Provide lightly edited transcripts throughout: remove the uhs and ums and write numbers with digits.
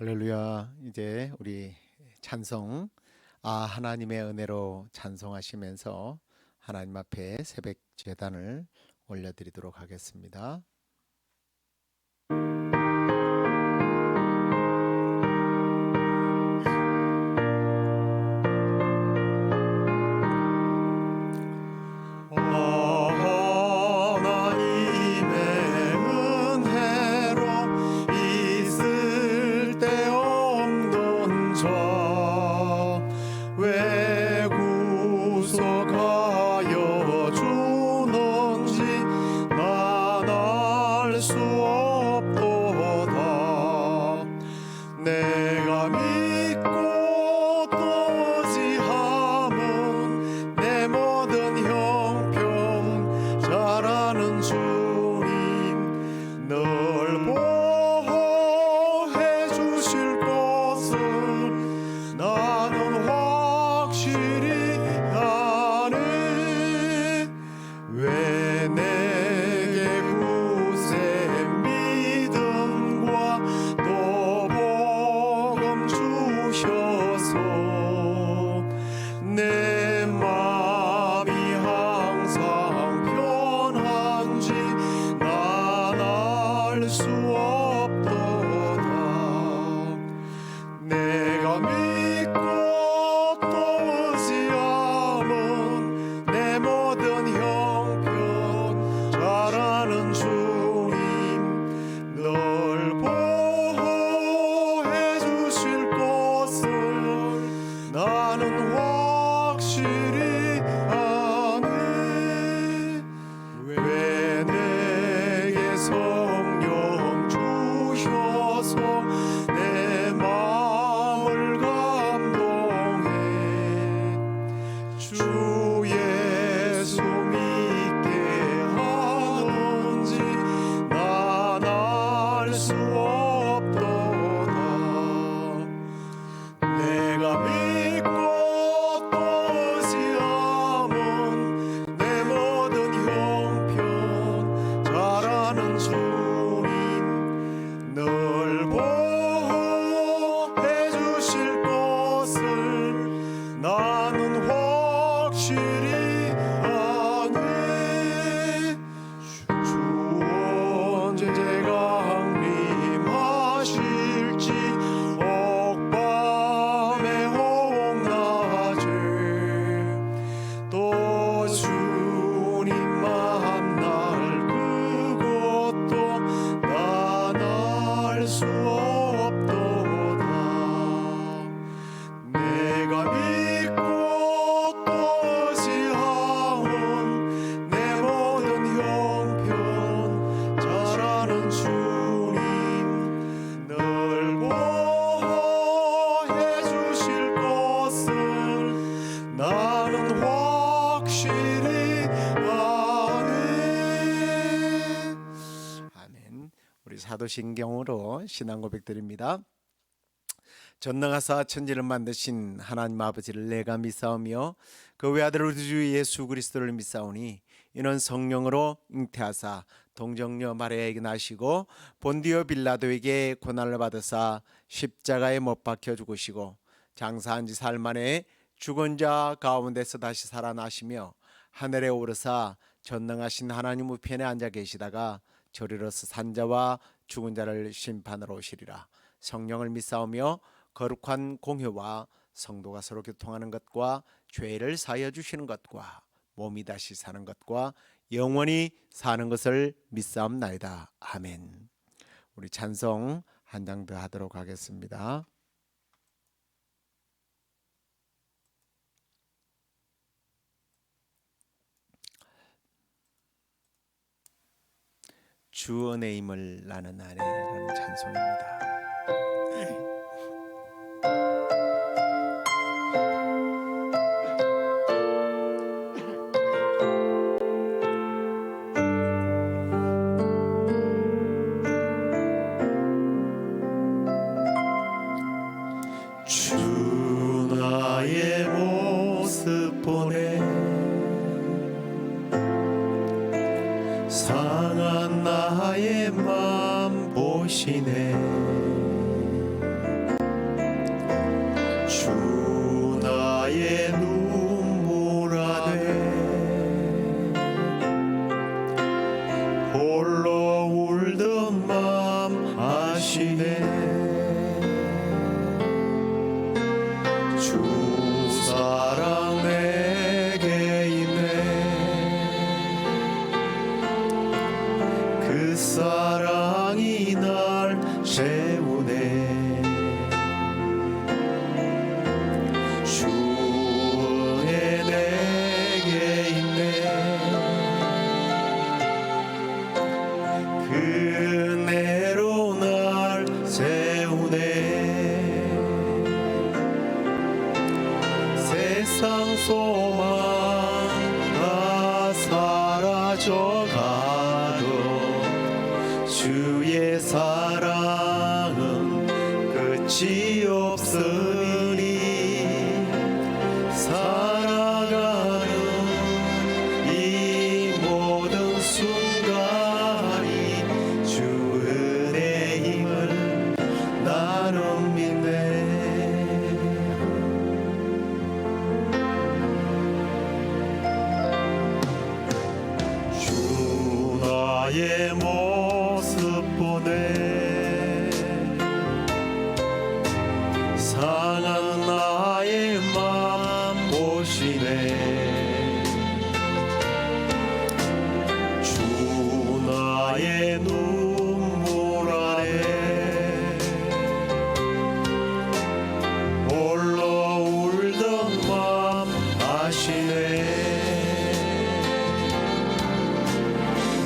할렐루야. 이제 우리 찬송 하나님의 은혜로 찬송하시면서 하나님 앞에 새벽 제단을 올려드리도록 하겠습니다. 사도신경으로 신앙 고백드립니다. 전능하사 천지를 만드신 하나님 아버지를 내가 믿사오며 그 외아들 우리 주 예수 그리스도를 믿사오니 이는 성령으로 잉태하사 동정녀 마리아에게 나시고 본디오 빌라도에게 고난을 받으사 십자가에 못 박혀 죽으시고 장사한 지 사흘 만에 죽은 자 가운데서 다시 살아나시며 하늘에 오르사 전능하신 하나님 우편에 앉아 계시다가 저리로서 산자와 죽은 자를 심판하러 오시리라. 성령을 믿사오며 거룩한 공회와 성도가 서로 교통하는 것과 죄를 사하여 주시는 것과 몸이 다시 사는 것과 영원히 사는 것을 믿사옵나이다. 아멘. 우리 찬송 한 장 더 하도록 하겠습니다. 주 은혜임을 나는 아네라는 찬송입니다. 주 나의 모습 보네 상한 나의 맘 보시네 주 사랑 내게 있네. 그 사랑이 날 채우네. 주 은혜 내게 있네. 그 은혜로 날 세우네. 세상 소망 다 사라져가도 주의 사랑은 끝이 없으니 살아가는 이 모든 순간이 주 은혜 힘을 나는 믿네. 주 나의 모습 보네. 상한 나의 맘 보시네. 주 나의 눈물 안에 홀로 울던 맘 아시네.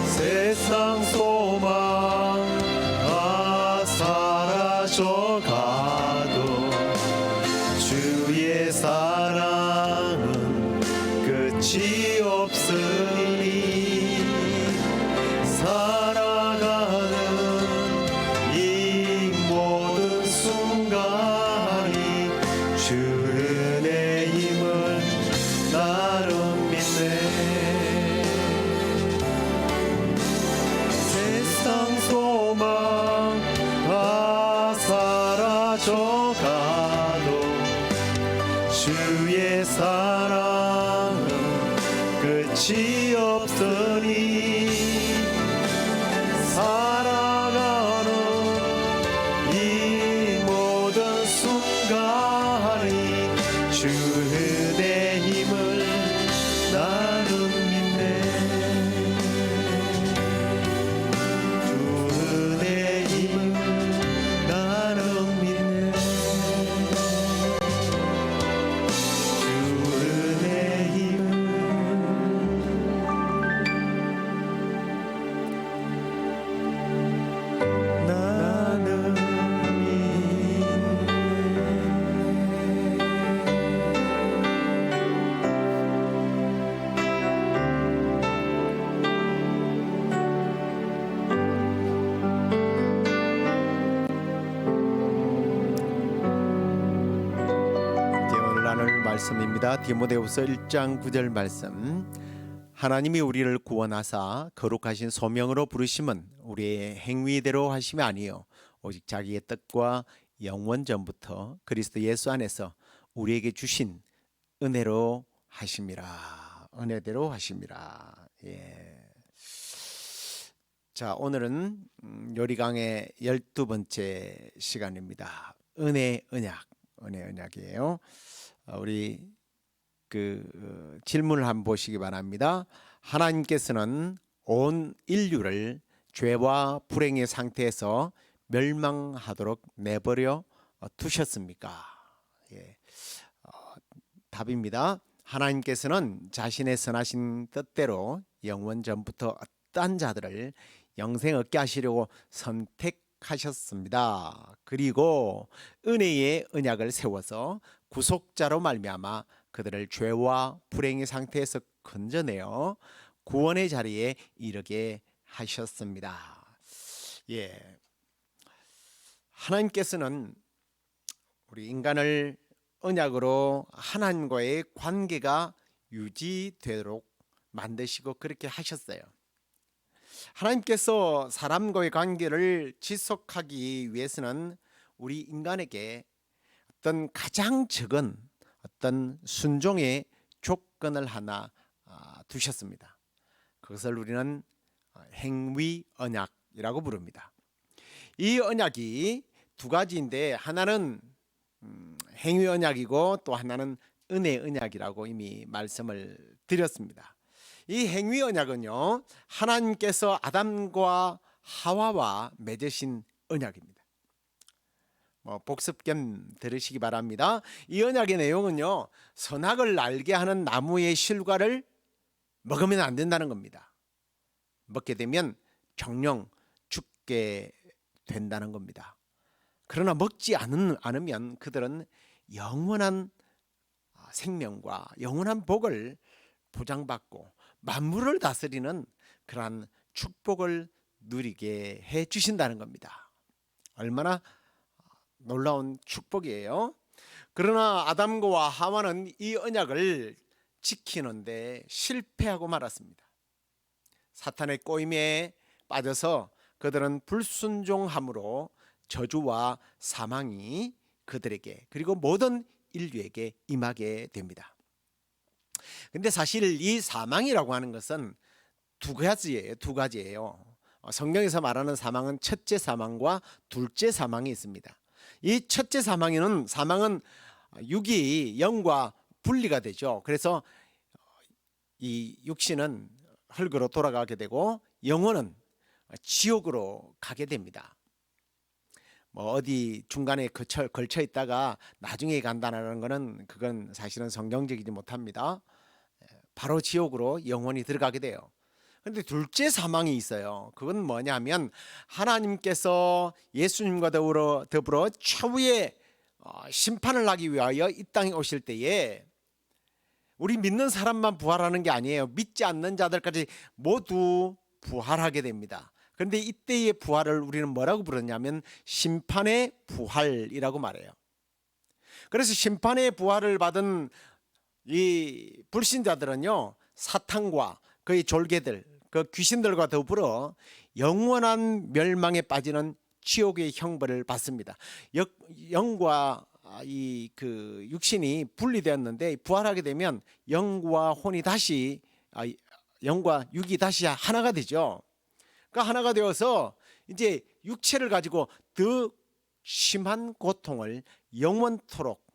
세상 소망 다 사라져가도 주의 사랑은 끝이 없으니 살아가는 이 모든 순간이 주 은혜 힘을 나름 믿네. 세상 소망 다 사라져가도 주의 사랑은 끝이 없으니 살아가는 이 모든 순간이 주 은혜 힘을 나는 믿네. 말씀입니다. 디모데후서 1장 9절 말씀. 하나님이 우리를 구원하사 거룩하신 소명으로 부르심은 우리의 행위대로 하심이 아니요 오직 자기의 뜻과 영원 전부터 그리스도 예수 안에서 우리에게 주신 은혜로 하심이라. 은혜대로 하심이라. 예. 자, 오늘은 요리강의 12번째 시간입니다. 은혜 언약이에요. 우리 질문을 한번 보시기 바랍니다. 하나님께서는 온 인류를 죄와 불행의 상태에서 멸망하도록 내버려 두셨습니까? 예. 답입니다. 하나님께서는 자신의 선하신 뜻대로 영원 전부터 어떠한 자들을 영생 얻게 하시려고 선택하셨습니다. 그리고 은혜의 언약을 세워서 구속자로 말미암아 그들을 죄와 불행의 상태에서 건져내어 구원의 자리에 이르게 하셨습니다. 예, 하나님께서는 우리 인간을 언약으로 하나님과의 관계가 유지되도록 만드시고 그렇게 하셨어요. 하나님께서 사람과의 관계를 지속하기 위해서는 우리 인간에게 어떤 가장 적은 어떤 순종의 조건을 하나 두셨습니다. 그것을 우리는 행위 언약이라고 부릅니다. 이 언약이 두 가지인데 하나는 행위 언약이고 또 하나는 은혜 언약이라고 이미 말씀을 드렸습니다. 이 행위 언약은요, 하나님께서 아담과 하와와 맺으신 언약입니다. 복습 겸 들으시기 바랍니다. 이 언약의 내용은요, 선악을 알게 하는 나무의 실과를 먹으면 안 된다는 겁니다. 먹게 되면 정령 죽게 된다는 겁니다. 그러나 먹지 않으면 그들은 영원한 생명과 영원한 복을 보장받고 만물을 다스리는 그러한 축복을 누리게 해 주신다는 겁니다. 얼마나 놀라운 축복이에요. 그러나 아담과 하와는 이 언약을 지키는데 실패하고 말았습니다. 사탄의 꼬임에 빠져서 그들은 불순종함으로 저주와 사망이 그들에게 그리고 모든 인류에게 임하게 됩니다. 근데 사실 이 사망이라고 하는 것은 두 가지예요. 성경에서 말하는 사망은 첫째 사망과 둘째 사망이 있습니다. 이 첫째 사망은 육이 영과 분리가 되죠. 그래서 이 육신은 흙으로 돌아가게 되고 영혼은 지옥으로 가게 됩니다. 어디 중간에 걸쳐 있다가 나중에 간다는 것은 그건 사실은 성경적이지 못합니다. 바로 지옥으로 영혼이 들어가게 돼요. 그런데 둘째 사망이 있어요. 그건 뭐냐면 하나님께서 예수님과 더불어 최후의 심판을 하기 위하여 이 땅에 오실 때에 우리 믿는 사람만 부활하는 게 아니에요. 믿지 않는 자들까지 모두 부활하게 됩니다. 그런데 이때의 부활을 우리는 뭐라고 부르냐면 심판의 부활이라고 말해요. 그래서 심판의 부활을 받은 이 불신자들은요, 사탄과 그의 졸개들, 그 귀신들과 더불어 영원한 멸망에 빠지는 지옥의 형벌을 받습니다. 영과 그 육신이 분리되었는데 부활하게 되면 영과 혼이 다시 영과 육이 다시 하나가 되죠. 그러니까 하나가 되어서 이제 육체를 가지고 더 심한 고통을 영원토록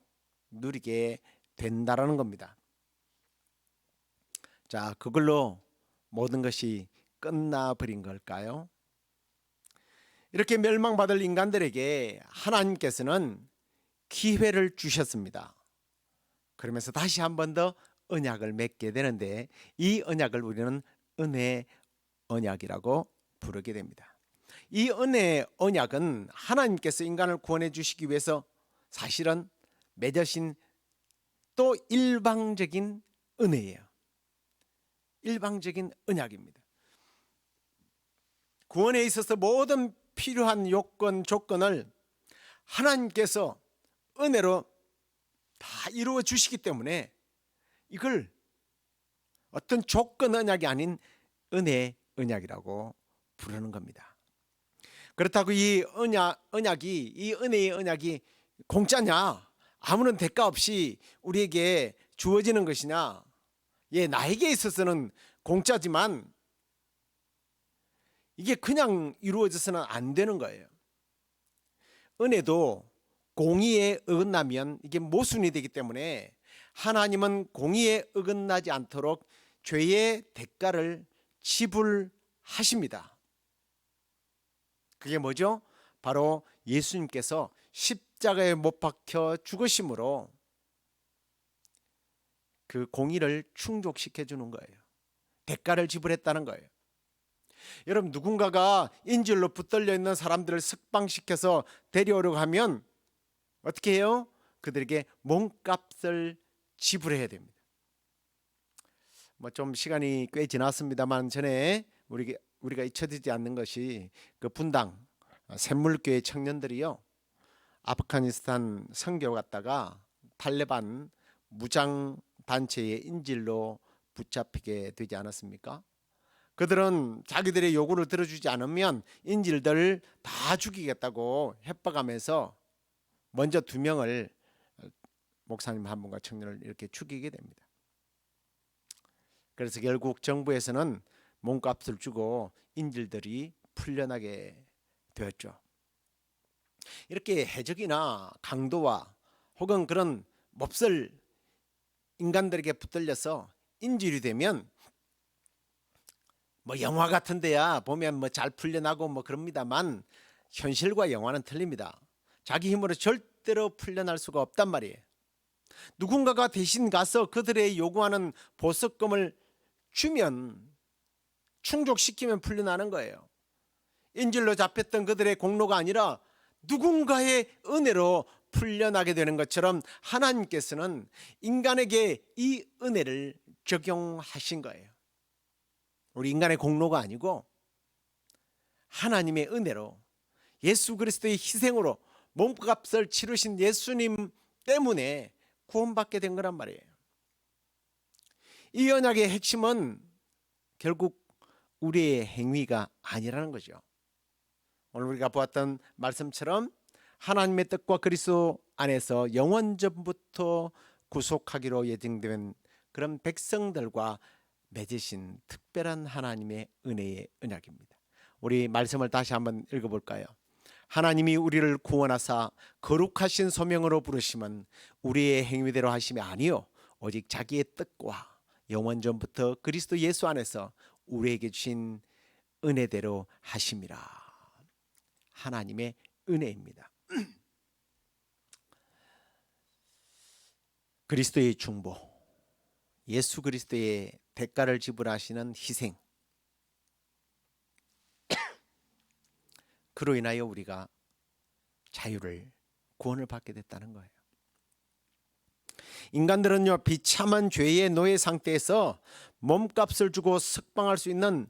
누리게 된다라는 겁니다. 자, 그걸로 모든 것이 끝나버린 걸까요? 이렇게 멸망받을 인간들에게 하나님께서는 기회를 주셨습니다. 그러면서 다시 한 번 더 언약을 맺게 되는데 이 언약을 우리는 은혜 언약이라고 부르게 됩니다. 이 은혜 언약은 하나님께서 인간을 구원해 주시기 위해서 사실은 맺으신 또 일방적인 은혜예요. 일방적인 언약입니다. 구원에 있어서 모든 필요한 요건, 조건을 하나님께서 은혜로 다 이루어 주시기 때문에 이걸 어떤 조건 언약이 아닌 은혜 언약이라고 부르는 겁니다. 그렇다고 이 은혜의 언약이 공짜냐? 아무런 대가 없이 우리에게 주어지는 것이냐? 나에게 있어서는 공짜지만 이게 그냥 이루어져서는 안 되는 거예요. 은혜도 공의에 어긋나면 이게 모순이 되기 때문에 하나님은 공의에 어긋나지 않도록 죄의 대가를 지불하십니다. 그게 뭐죠? 바로 예수님께서 십자가에 못 박혀 죽으심으로 그 공의를 충족시켜 주는 거예요. 대가를 지불했다는 거예요. 여러분, 누군가가 인질로 붙들려 있는 사람들을 석방시켜서 데려오려고 하면 어떻게 해요? 그들에게 몸값을 지불해야 됩니다. 좀 시간이 꽤 지났습니다만 전에 우리가 잊혀지지 않는 것이 그 분당 샘물교회 청년들이요, 아프가니스탄 선교 갔다가 탈레반 무장 단체의 인질로 붙잡히게 되지 않았습니까? 그들은 자기들의 요구를 들어주지 않으면 인질들을 다 죽이겠다고 협박하면서 먼저 2명을, 목사님 한 분과 청년을 이렇게 죽이게 됩니다. 그래서 결국 정부에서는 몸값을 주고 인질들이 풀려나게 되었죠. 이렇게 해적이나 강도와 혹은 그런 몹쓸 인간들에게 붙들려서 인질이 되면 뭐 영화 같은 데야 보면 뭐 잘 풀려나고 뭐 그럽니다만 현실과 영화는 틀립니다. 자기 힘으로 절대로 풀려날 수가 없단 말이에요. 누군가가 대신 가서 그들의 요구하는 보석금을 주면, 충족시키면 풀려나는 거예요. 인질로 잡혔던 그들의 공로가 아니라 누군가의 은혜로 풀려나게 되는 것처럼 하나님께서는 인간에게 이 은혜를 적용하신 거예요. 우리 인간의 공로가 아니고 하나님의 은혜로, 예수 그리스도의 희생으로 몸값을 치르신 예수님 때문에 구원받게 된 거란 말이에요. 이 언약의 핵심은 결국 우리의 행위가 아니라는 거죠. 오늘 우리가 보았던 말씀처럼 하나님의 뜻과 그리스도 안에서 영원전부터 구속하기로 예정된 그런 백성들과 맺으신 특별한 하나님의 은혜의 언약입니다. 우리 말씀을 다시 한번 읽어볼까요? 하나님이 우리를 구원하사 거룩하신 소명으로 부르심은 우리의 행위대로 하심이 아니요 오직 자기의 뜻과 영원전부터 그리스도 예수 안에서 우리에게 주신 은혜대로 하심이라. 하나님의 은혜입니다. 그리스도의 중보, 예수 그리스도의 대가를 지불하시는 희생, 그로 인하여 우리가 자유를, 구원을 받게 됐다는 거예요. 인간들은요, 비참한 죄의 노예 상태에서 몸값을 주고 석방할 수 있는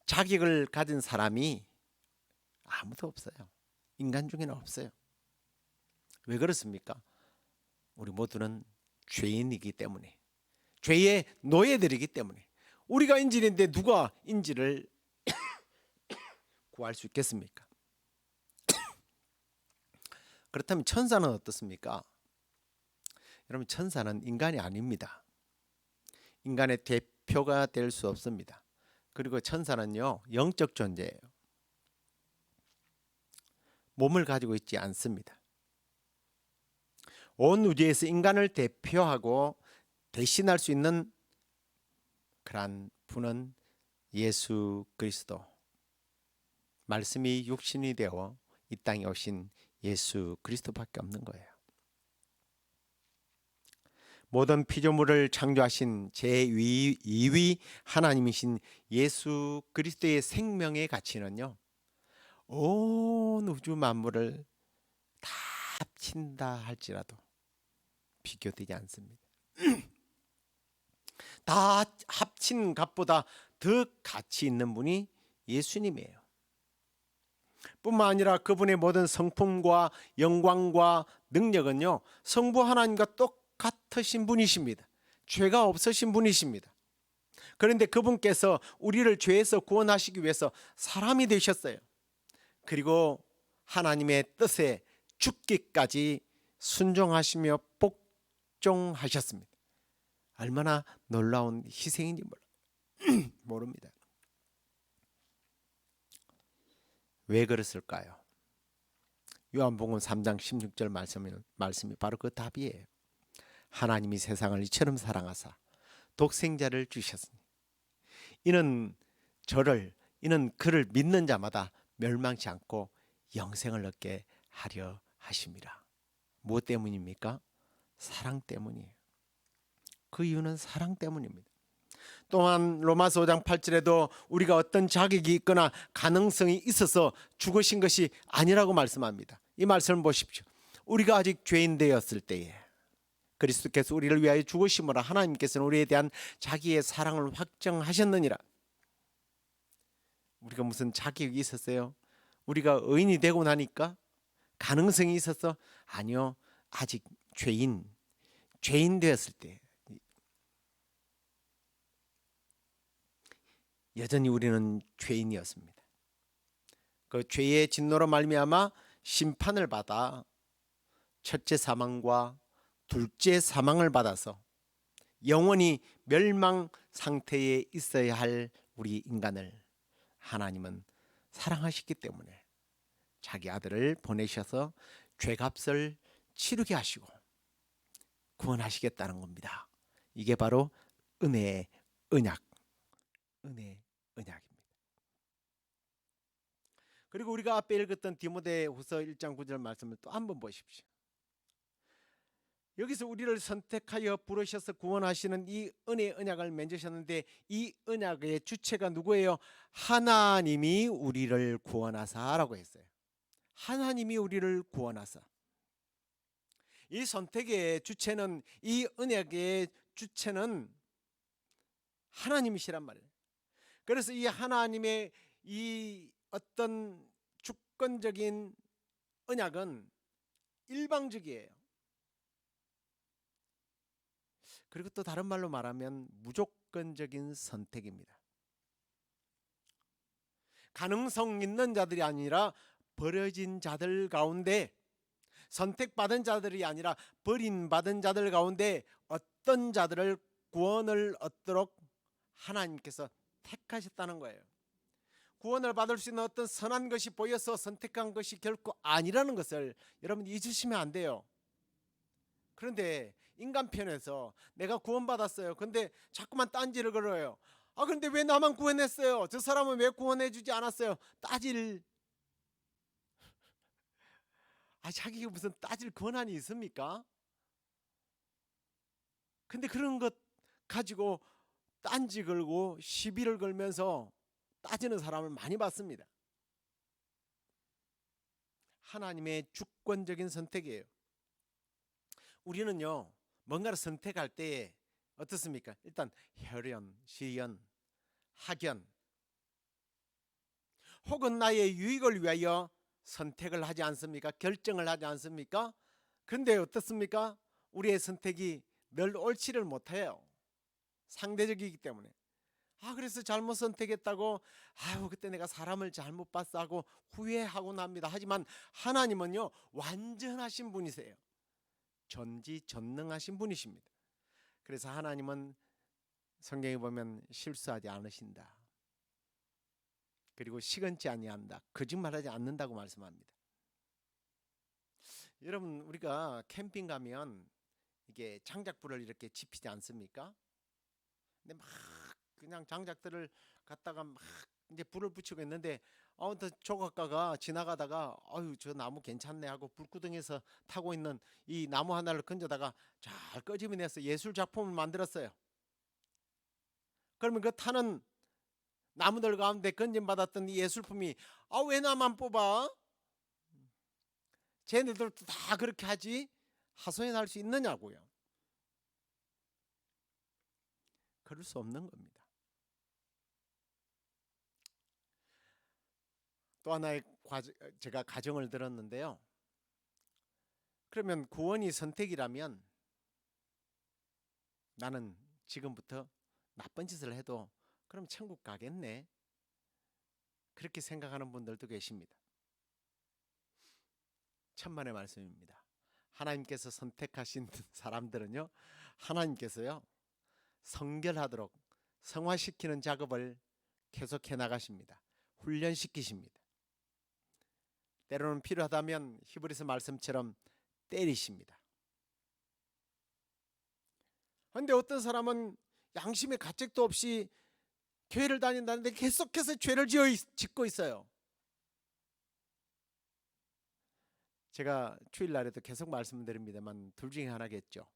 자격을 가진 사람이 아무도 없어요. 인간 중에는 없어요. 왜 그렇습니까? 우리 모두는 죄인이기 때문에, 죄의 노예들이기 때문에. 우리가 인질인데 누가 인질을 구할 수 있겠습니까? 그렇다면 천사는 어떻습니까? 여러분, 천사는 인간이 아닙니다. 인간의 대표가 될 수 없습니다. 그리고 천사는요, 영적 존재예요. 몸을 가지고 있지 않습니다. 온 우주에서 인간을 대표하고 대신할 수 있는 그러한 분은 예수 그리스도, 말씀이 육신이 되어 이 땅에 오신 예수 그리스도밖에 없는 거예요. 모든 피조물을 창조하신 제2위 하나님이신 예수 그리스도의 생명의 가치는요, 온 우주 만물을 다 합친다 할지라도 비교되지 않습니다. 다 합친 값보다 더 가치 있는 분이 예수님이에요. 뿐만 아니라 그분의 모든 성품과 영광과 능력은요, 성부 하나님과 똑같으신 분이십니다. 죄가 없으신 분이십니다. 그런데 그분께서 우리를 죄에서 구원하시기 위해서 사람이 되셨어요. 그리고 하나님의 뜻에 죽기까지 순종하시며 복종하셨습니다. 얼마나 놀라운 희생인지 모릅니다. 왜 그랬을까요? 요한복음 3장 16절 말씀이 바로 그 답이에요. 하나님이 세상을 이처럼 사랑하사 독생자를 주셨으니 이는 그를 믿는 자마다 멸망치 않고 영생을 얻게 하려 하심이라. 무엇 때문입니까? 사랑 때문이에요. 그 이유는 사랑 때문입니다. 또한 로마서 5장 8절에도 우리가 어떤 자격이 있거나 가능성이 있어서 죽으신 것이 아니라고 말씀합니다. 이 말씀을 보십시오. 우리가 아직 죄인 되었을 때에 그리스도께서 우리를 위하여 죽으심으로 하나님께서는 우리에 대한 자기의 사랑을 확정하셨느니라. 우리가 무슨 자격이 있었어요? 우리가 의인이 되고 나니까 가능성이 있어서? 아니요. 아직 죄인 되었을 때 여전히 우리는 죄인이었습니다. 그 죄의 진노로 말미암아 심판을 받아 첫째 사망과 둘째 사망을 받아서 영원히 멸망 상태에 있어야 할 우리 인간을 하나님은 사랑하시기 때문에 자기 아들을 보내셔서 죄값을 치르게 하시고 구원하시겠다는 겁니다. 이게 바로 은혜의 언약, 은혜의 언약입니다. 그리고 우리가 앞에 읽었던 디모데후서 1장 9절 말씀을 또 한번 보십시오. 여기서 우리를 선택하여 부르셔서 구원하시는 이 은혜의 언약을 맺으셨는데, 이 언약의 주체가 누구예요? 하나님이 우리를 구원하사라고 했어요. 하나님이 우리를 구원하사. 이 선택의 주체는, 이 언약의 주체는 하나님이시란 말이에요. 그래서 이 하나님의 이 어떤 주권적인 언약은 일방적이에요. 그리고 또 다른 말로 말하면 무조건적인 선택입니다. 가능성 있는 자들이 아니라 버려진 자들 가운데, 선택받은 자들이 아니라 버림받은 자들 가운데 어떤 자들을 구원을 얻도록 하나님께서 택하셨다는 거예요. 구원을 받을 수 있는 어떤 선한 것이 보여서 선택한 것이 결코 아니라는 것을 여러분 잊으시면 안 돼요. 그런데 인간 편에서 내가 구원받았어요. 근데 자꾸만 딴지를 걸어요. 그런데 왜 나만 구원했어요? 저 사람은 왜 구원해 주지 않았어요? 따질. 자기가 무슨 따질 권한이 있습니까? 근데 그런 것 가지고 딴지 걸고 시비를 걸면서 따지는 사람을 많이 봤습니다. 하나님의 주권적인 선택이에요. 우리는요, 뭔가를 선택할 때 어떻습니까? 일단 혈연, 시연, 학연, 혹은 나의 유익을 위하여 선택을 하지 않습니까? 결정을 하지 않습니까? 그런데 어떻습니까? 우리의 선택이 늘 옳지를 못해요. 상대적이기 때문에. 그래서 잘못 선택했다고 그때 내가 사람을 잘못 봤어 하고 후회하고 납니다. 하지만 하나님은요, 완전하신 분이세요. 전지전능하신 분이십니다. 그래서 하나님은 성경에 보면 실수하지 않으신다. 그리고 시건치 아니한다. 거짓말하지 않는다고 말씀합니다. 여러분, 우리가 캠핑 가면 이게 장작불을 이렇게 지피지 않습니까? 근데 막 그냥 장작들을 갖다가 막 이제 불을 붙이고 있는데 어떤 조각가가 지나가다가 저 나무 괜찮네 하고 불구덩이에서 타고 있는 이 나무 하나를 건져다가 잘 끄집어내서 예술 작품을 만들었어요. 그러면 그 타는 나무들 가운데 건진받았던 이 예술품이 왜 나만 뽑아? 쟤네들도 다 그렇게 하지 하소연할 수 있느냐고요. 그럴 수 없는 겁니다. 또 하나의 제가 가정을 들었는데요. 그러면 구원이 선택이라면 나는 지금부터 나쁜 짓을 해도 그럼 천국 가겠네, 그렇게 생각하는 분들도 계십니다. 천만의 말씀입니다. 하나님께서 선택하신 사람들은요, 하나님께서요 성결하도록 성화시키는 작업을 계속해 나가십니다. 훈련시키십니다. 때로는 필요하다면 히브리서 말씀처럼 때리십니다. 그런데 어떤 사람은 양심의 가책도 없이 교회를 다닌다는데 계속해서 죄를 짓고 있어요. 제가 주일날에도 계속 말씀드립니다만 둘 중에 하나겠죠.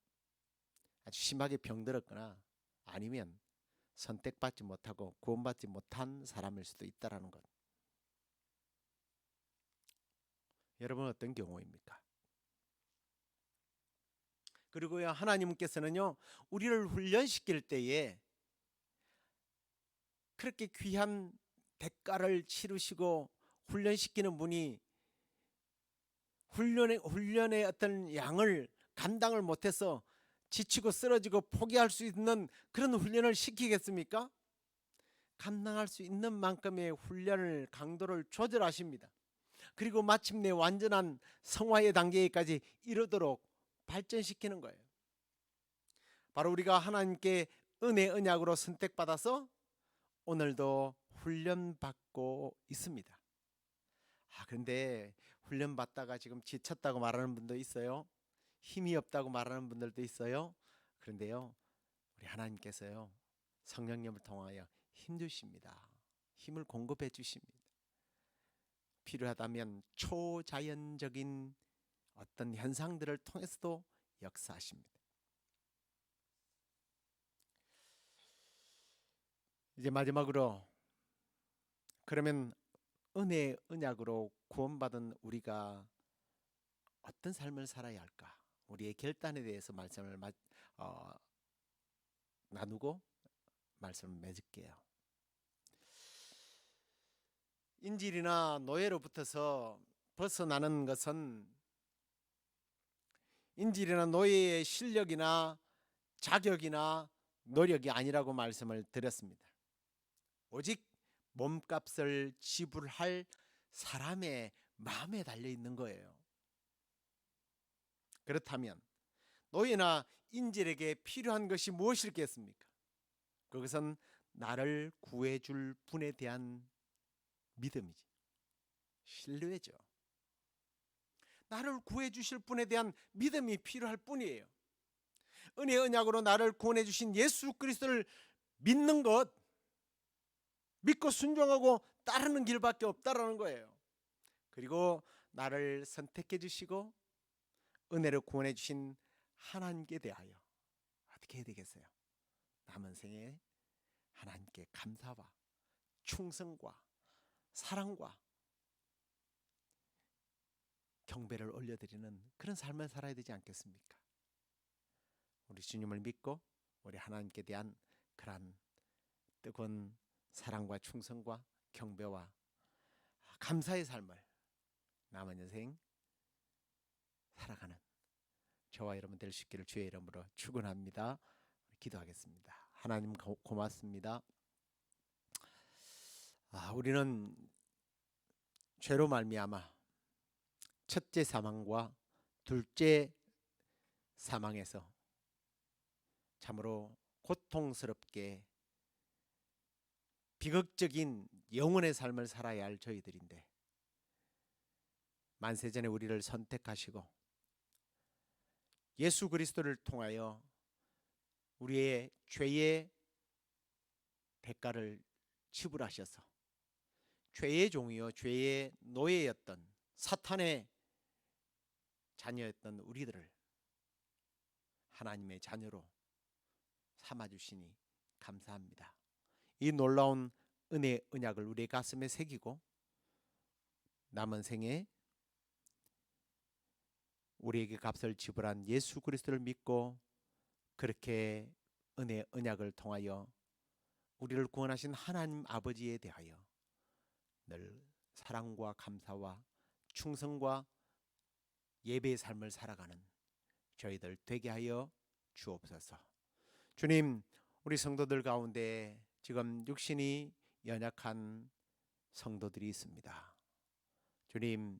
아주 심하게 병들었거나 아니면 선택받지 못하고 구원받지 못한 사람일 수도 있다는 것. 여러분 어떤 경우입니까? 그리고요, 하나님께서는요, 우리를 훈련시킬 때에 그렇게 귀한 대가를 치르시고 훈련시키는 분이 훈련의 어떤 양을 감당을 못해서 지치고 쓰러지고 포기할 수 있는 그런 훈련을 시키겠습니까? 감당할 수 있는 만큼의 훈련을, 강도를 조절하십니다. 그리고 마침내 완전한 성화의 단계까지 이르도록 발전시키는 거예요. 바로 우리가 하나님께 은혜 언약으로 선택받아서 오늘도 훈련받고 있습니다. 그런데 훈련 받다가 지금 지쳤다고 말하는 분도 있어요. 힘이 없다고 말하는 분들도 있어요. 그런데요, 우리 하나님께서요, 성령님을 통하여 힘 주십니다. 힘을 공급해 주십니다. 필요하다면 초자연적인 어떤 현상들을 통해서도 역사하십니다. 이제 마지막으로, 그러면 은혜 언약으로 구원받은 우리가 어떤 삶을 살아야 할까? 우리의 결단에 대해서 말씀을 나누고 말씀을 맺을게요. 인질이나 노예로부터서 벗어나는 것은 인질이나 노예의 실력이나 자격이나 노력이 아니라고 말씀을 드렸습니다. 오직 몸값을 지불할 사람의 마음에 달려 있는 거예요. 그렇다면 노예나 인질에게 필요한 것이 무엇이겠습니까? 그것은 나를 구해줄 분에 대한 믿음이지, 신뢰죠. 나를 구해주실 분에 대한 믿음이 필요할 뿐이에요. 은혜 언약으로 나를 구원해 주신 예수 그리스도를 믿는 것, 믿고 순종하고 따르는 길밖에 없다라는 거예요. 그리고 나를 선택해 주시고 은혜로 구원해 주신 하나님께 대하여 어떻게 해야 되겠어요? 남은 생에 하나님께 감사와 충성과 사랑과 경배를 올려드리는 그런 삶을 살아야 되지 않겠습니까? 우리 주님을 믿고 우리 하나님께 대한 그러한 뜨거운 사랑과 충성과 경배와 감사의 삶을 남은 인생 살아가는 저와 여러분 될 수 있기를 주의 이름으로 축원합니다. 기도하겠습니다. 하나님 고맙습니다. 우리는 죄로 말미암아 첫째 사망과 둘째 사망에서 참으로 고통스럽게 비극적인 영혼의 삶을 살아야 할 저희들인데, 만세전에 우리를 선택하시고 예수 그리스도를 통하여 우리의 죄의 대가를 지불하셔서 죄의 종이요 죄의 노예였던 사탄의 자녀였던 우리들을 하나님의 자녀로 삼아주시니 감사합니다. 이 놀라운 은혜 언약을 우리의 가슴에 새기고 남은 생에 우리에게 값을 지불한 예수 그리스도를 믿고 그렇게 은혜 언약을 통하여 우리를 구원하신 하나님 아버지에 대하여 늘 사랑과 감사와 충성과 예배의 삶을 살아가는 저희들 되게 하여 주옵소서. 주님, 우리 성도들 가운데 지금 육신이 연약한 성도들이 있습니다. 주님,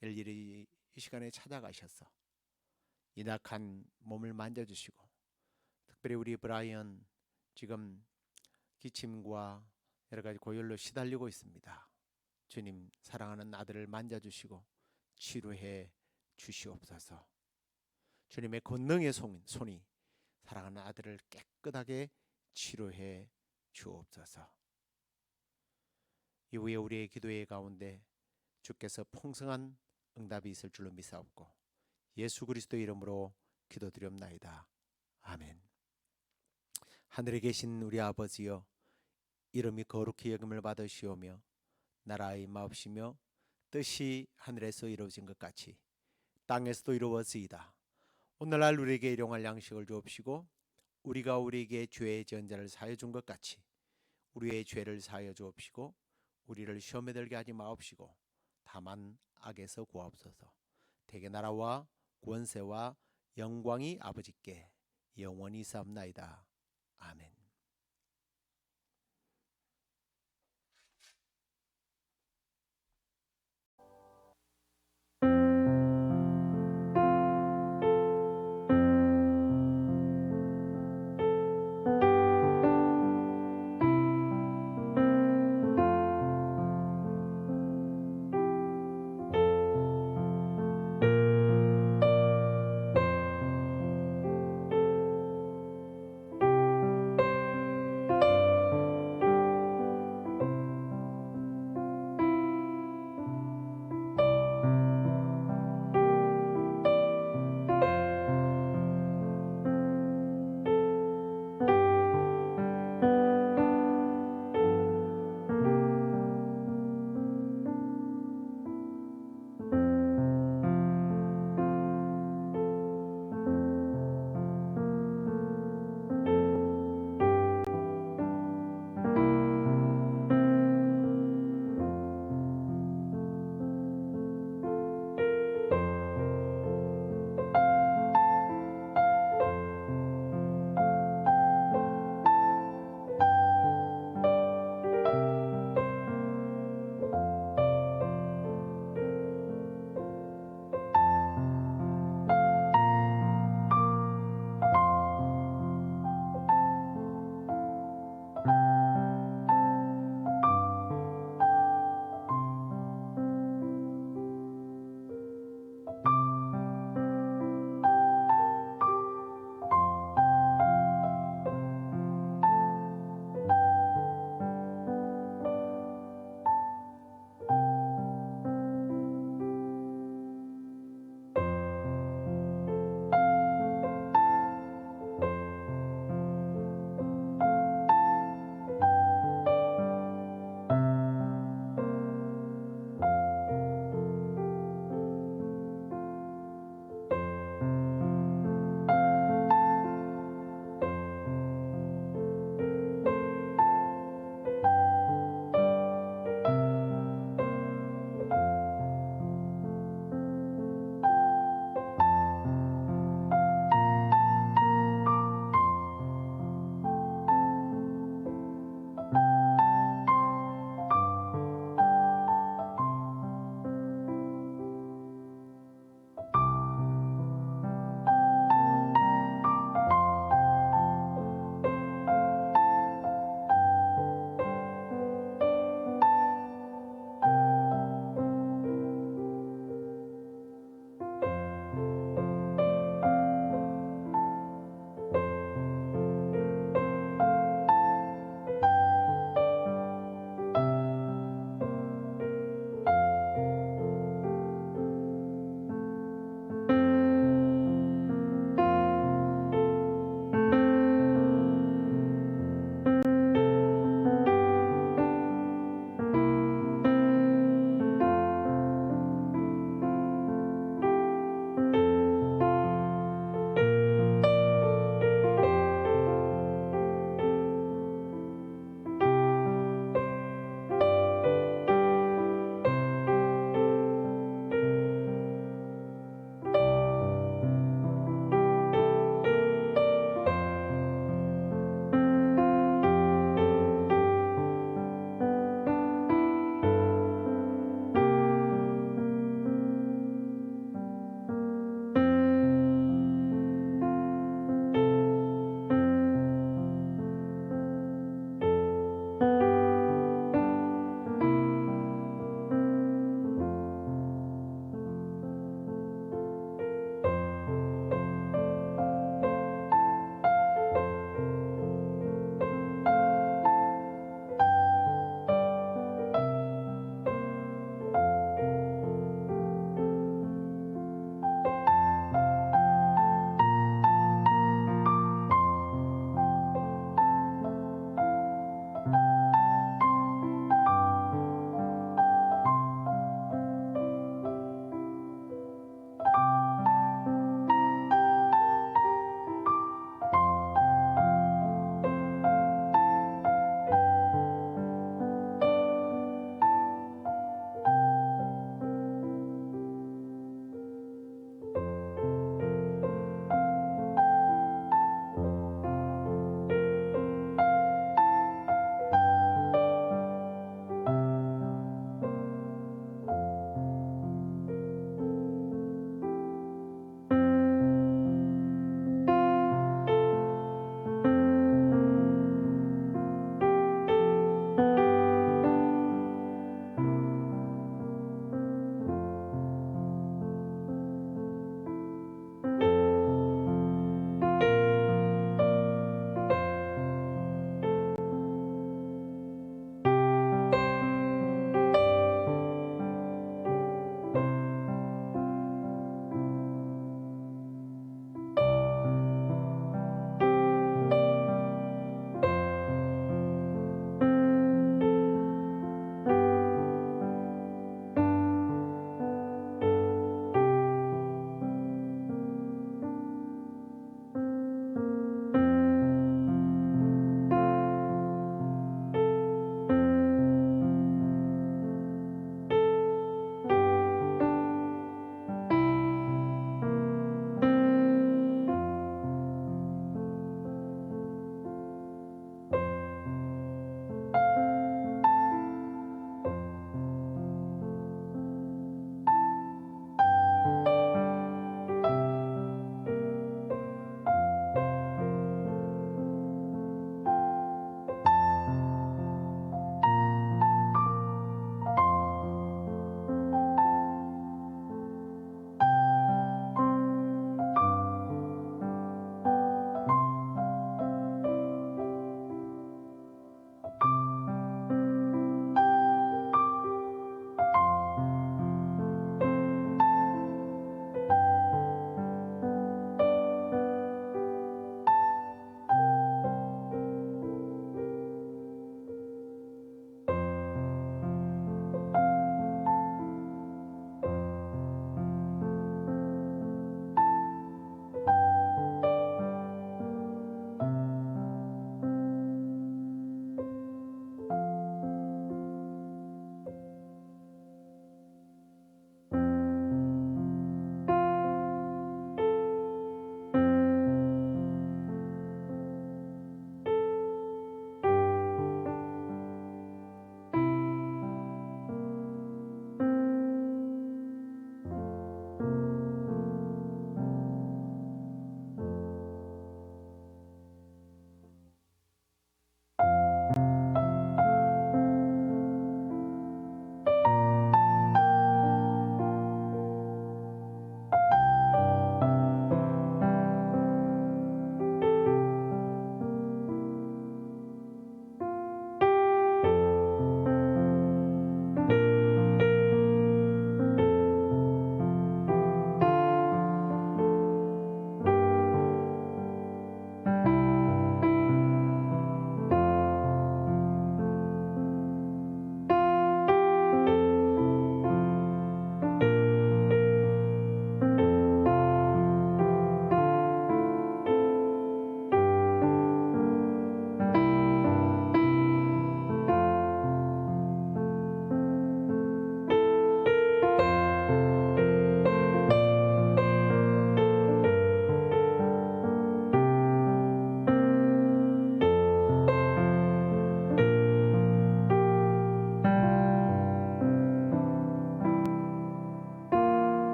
일일이 이 시간에 찾아가셔서 연약한 몸을 만져주시고, 특별히 우리 브라이언 지금 기침과 여러 가지 고열로 시달리고 있습니다. 주님, 사랑하는 아들을 만져주시고 치료해 주시옵소서. 주님의 권능의 손이 사랑하는 아들을 깨끗하게 치료해 주옵소서. 이후에 우리의 기도의 가운데 주께서 풍성한 응답이 있을 줄로 믿사옵고 예수 그리스도 이름으로 기도드리옵나이다. 아멘. 하늘에 계신 우리 아버지여, 이름이 거룩히 여김을 받으시오며 나라의 마옵시며 뜻이 하늘에서 이루어진 것 같이 땅에서도 이루어지이다. 오늘날 우리에게 일용할 양식을 주옵시고 우리가 우리에게 죄의 전자를 사하여 준 것 같이 우리의 죄를 사하여 주옵시고 우리를 시험에 들게 하지 마옵시고 다만 악에서 구하옵소서. 대개 나라와 권세와 영광이 아버지께 영원히 있사옵나이다. 아멘.